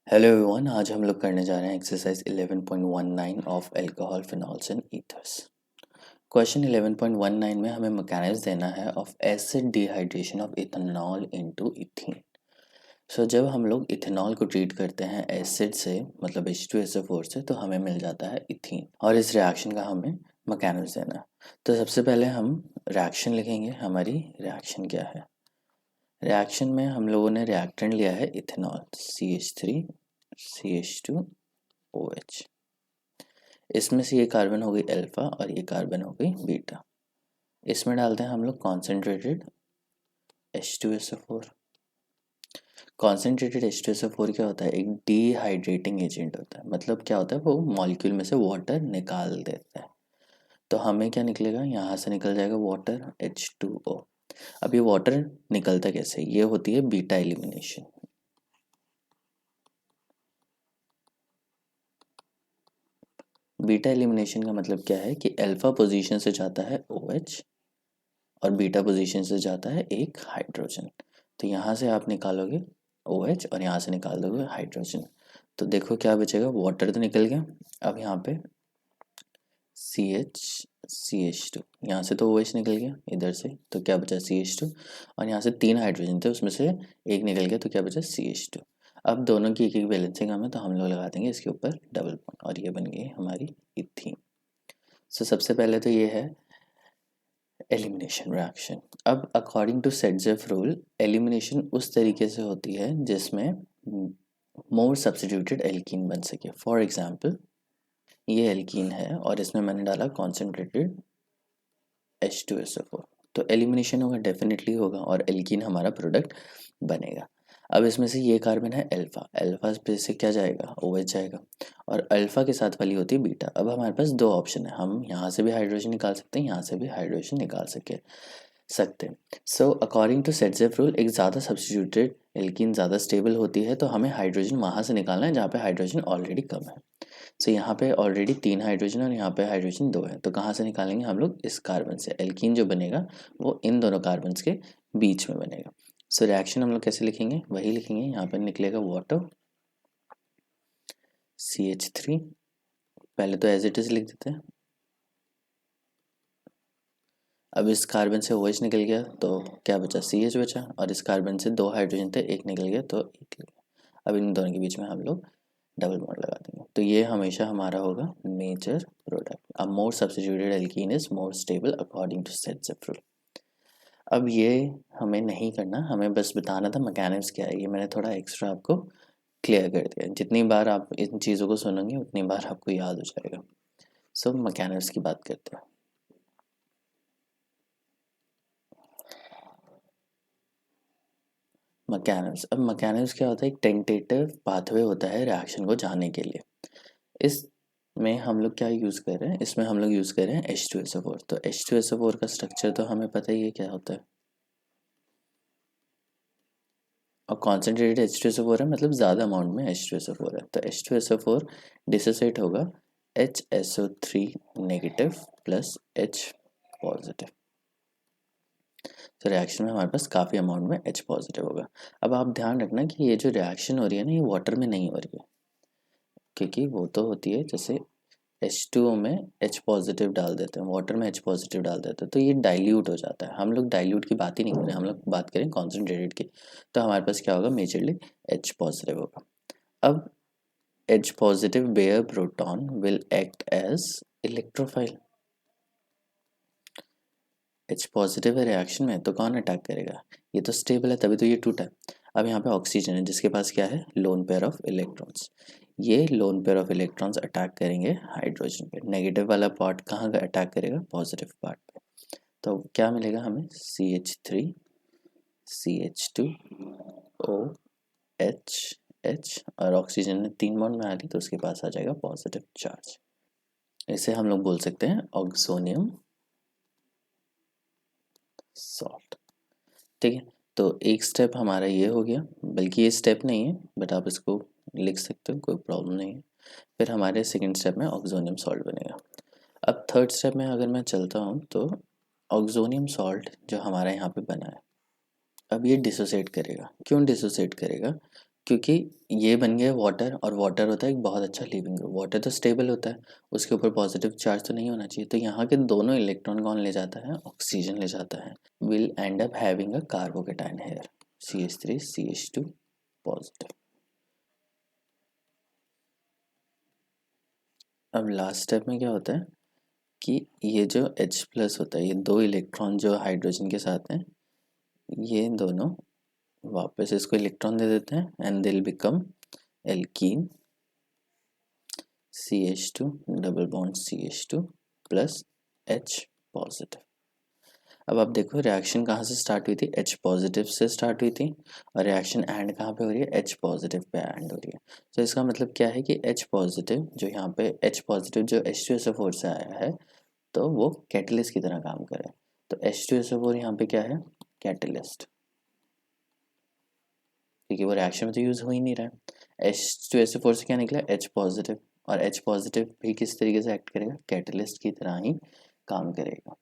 Hello everyone, आज हम लोग करने जा रहे हैं exercise 11.19 of alcohol phenols and ethers. Question 11.19 में हमें मैकेनिज्म देना है of acid dehydration of ethanol into ethene. So जब हम लोग इथेनॉल को ट्रीट करते हैं एसिड से, मतलब H2SO4 से, तो हमें मिल जाता है इथीन, और इस रिएक्शन का हमें मैकेनिज्म देना है। तो सबसे पहले हम रिएक्शन लिखेंगे। हमारी रिएक्शन क्या है? रिएक्शन में हम लोगों ने रिएक्टेंट लिया है इथेनॉल, CH3 CH2OH। इसमें से ये कार्बन हो गई अल्फा और ये कार्बन हो गई बीटा। इसमें डालते हैं हम लोग कॉन्सेंट्रेटेड H2SO4। कॉन्सेंट्रेटेड H2SO4 क्या होता है? एक डिहाइड्रेटिंग एजेंट होता है। मतलब क्या होता है? वो मॉलिक्यूल में से वाटर निकाल देता है। तो हमें क्या निकलेगा? यहाँ से निकल जाएगा वाटर, H2O। अब ये वाटर निकलता कैसे? ये होती है बीटा एलिमिनेशन। बीटा एलिमिनेशन का मतलब क्या है कि अल्फा पोजीशन से जाता है OH और बीटा पोजीशन से जाता है एक हाइड्रोजन। तो यहाँ से आप निकालोगे OH और यहाँ से निकाल दोगे हाइड्रोजन। तो देखो क्या बचेगा? वाटर तो निकल गया। अब यहाँ पे CH2, यहाँ से तो OH निकल गया इधर से, तो क्या बचा? CH2। और यहाँ से 3 हाइड्रोजन थे, उसमें से एक निकल गया, तो क्या बचा? CH2। अब दोनों की एक एक बैलेंसिंग हमें, तो हम लोग लगा देंगे इसके ऊपर डबल बॉन्ड, और ये बन गई हमारी इथीन। सो सबसे पहले तो ये है एलिमिनेशन रिएक्शन। अब according to Saytzeff rule, elimination उस तरीके से होती है जिसमें मोर सब्स्टिट्यूटेड एल्कीन बन सके। फॉर एग्जांपल, ये एल्कीन है और इसमें मैंने डाला कॉन्सेंट्रेटेड H2SO4, तो एलिमिनेशन होगा, डेफिनेटली होगा, और एल्कीन हमारा प्रोडक्ट बनेगा। अब इसमें से ये कार्बन है अल्फा, अल्फा पे से क्या जाएगा? OH जाएगा, और अल्फा के साथ वाली होती है बीटा। अब हमारे पास दो ऑप्शन है, हम यहाँ से भी हाइड्रोजन निकाल सकते हैं, यहाँ से भी हाइड्रोजन निकाल सकते हैं। So according to Saytzeff rule, एक ज़्यादा सब्स्टिट्यूटेड एल्कीन ज़्यादा स्टेबल होती है, तो हमें हाइड्रोजन वहाँ से निकालना है जहाँ पे हाइड्रोजन ऑलरेडी कम है। सो यहाँ पे ऑलरेडी 3 हाइड्रोजन और यहाँ पे हाइड्रोजन 2 है, तो कहाँ से निकालेंगे हम लोग? इस कार्बन से। एल्कीन जो बनेगा वो इन दोनों कार्बन के बीच में बनेगा। सो रिएक्शन हम लोग कैसे लिखेंगे? वही लिखेंगे, यहाँ पर निकलेगा वाटर CH3। पहले तो एज इट इज लिख देते हैं। अब इस कार्बन से OH निकल गया, तो क्या बचा? CH बचा, और इस कार्बन से 2 हाइड्रोजन थे, एक निकल गया, तो एक निकल गया। अब इन दोनों के बीच में हम लोग डबल बॉन्ड लगा देंगे, तो ये हमेशा हमारा होगा मेजर प्रोडक्ट। अब more substituted alkene is more stable according to Saytzeff rule. अब ये हमें नहीं करना, हमें बस बताना था मैकेनिज्म क्या है। ये मैंने थोड़ा एक्स्ट्रा आपको क्लियर कर दिया। जितनी बार आप इन चीज़ों को सुनोगे उतनी बार आपको याद हो जाएगा। सो मैकेनिज्म की बात करते हैं। मैकेनिज्म, अब मैकेनिज्म क्या होता है? एक टेंटेटिव पाथवे होता है रिएक्शन को जाने के लिए। इसमें हम लोग क्या यूज़ कर रहे हैं? इसमें हम लोग यूज़ कर रहे हैं H2SO4। तो H2SO4 का स्ट्रक्चर तो हमें पता ही है क्या होता है, और कॉन्सेंट्रेटेड H2SO4 है, मतलब ज़्यादा अमाउंट में H2SO4 है, तो H2SO4 डिसोसिएट होगा HSO3 negative plus H positive. तो रिएक्शन में हमारे पास काफ़ी अमाउंट में H पॉजिटिव होगा। अब आप ध्यान रखना कि ये जो रिएक्शन हो रही है ना, ये वाटर में नहीं हो रही है, क्योंकि वो तो होती है जैसे H2O में H पॉजिटिव डाल देते हैं, वाटर में H पॉजिटिव डाल देते हैं, तो ये डाइल्यूट हो जाता है। हम लोग डाइल्यूट की बात ही नहीं कर रहे हैं, हम लोग बात करें कॉन्सेंट्रेटेड की। तो हमारे पास क्या होगा? मेजरली H पॉजिटिव होगा। अब H positive bare proton will act as electrophile। H positive है रिएक्शन में, तो कौन अटैक करेगा? ये तो स्टेबल है, तभी तो ये टूटा। अब यहाँ पे ऑक्सीजन है जिसके पास क्या है? Lone pair of electrons. ये lone pair of electrons attack करेंगे हाइड्रोजन पे। नेगेटिव वाला पार्ट कहाँ का अटैक करेगा? पॉजिटिव पार्ट पे। तो क्या मिलेगा हमें? CH3 CH2OH, और ऑक्सीजन ने 3 बॉन्ड में आ ली, तो उसके पास आ जाएगा पॉजिटिव चार्ज। इसे हम लोग बोल सकते हैं ऑक्सोनियम सॉल्ट। ठीक है, तो एक स्टेप हमारा ये हो गया, बल्कि ये स्टेप नहीं है, बट आप इसको लिख सकते हो, कोई प्रॉब्लम नहीं है। फिर हमारे सेकंड स्टेप में ऑक्सोनियम सॉल्ट बनेगा। अब थर्ड स्टेप में अगर मैं चलता हूँ, तो ऑक्सोनियम सॉल्ट जो हमारा यहाँ पे बना है, अब ये डिसोसिएट करेगा। क्यों डिसोसिएट करेगा? क्योंकि ये बन गया वाटर, और वाटर होता है एक बहुत अच्छा लिविंग ग्रुप। वाटर तो स्टेबल होता है, उसके ऊपर पॉजिटिव चार्ज तो नहीं होना चाहिए, तो यहाँ के दोनों इलेक्ट्रॉन कौन ले जाता है, ऑक्सीजन ले जाता है। Will end up having a carbocation here, CH3 CH2 positive. अब लास्ट स्टेप में क्या होता है कि ये जो H प्लस होता है, ये दो इलेक्ट्रॉन जो हाइड्रोजन के साथ हैं, ये दोनों वापस इसको इलेक्ट्रॉन दे देते हैं and they will become alkene CH2 double bond CH2 plus H positive. अब आप देखो रिएक्शन कहाँ से स्टार्ट हुई थी, H पॉजिटिव से स्टार्ट हुई थी, और रिएक्शन एंड कहाँ पे हो रही है, H पॉजिटिव पे एंड हो रही है। तो इसका मतलब क्या है कि H पॉजिटिव जो यहाँ पे H पॉजिटिव जो H2SO4 से आया है, तो वो कैटलिस्ट की तरह काम करे। तो H2SO4 यहाँ पे क्या है, कैटलिस्ट, क्योंकि वो रिएक्शन में तो यूज़ हो ही नहीं रहा है। H2SO4 से क्या निकला, H पॉजिटिव, और H पॉजिटिव भी किस तरीके से एक्ट करेगा, कैटलिस्ट की तरह ही काम करेगा।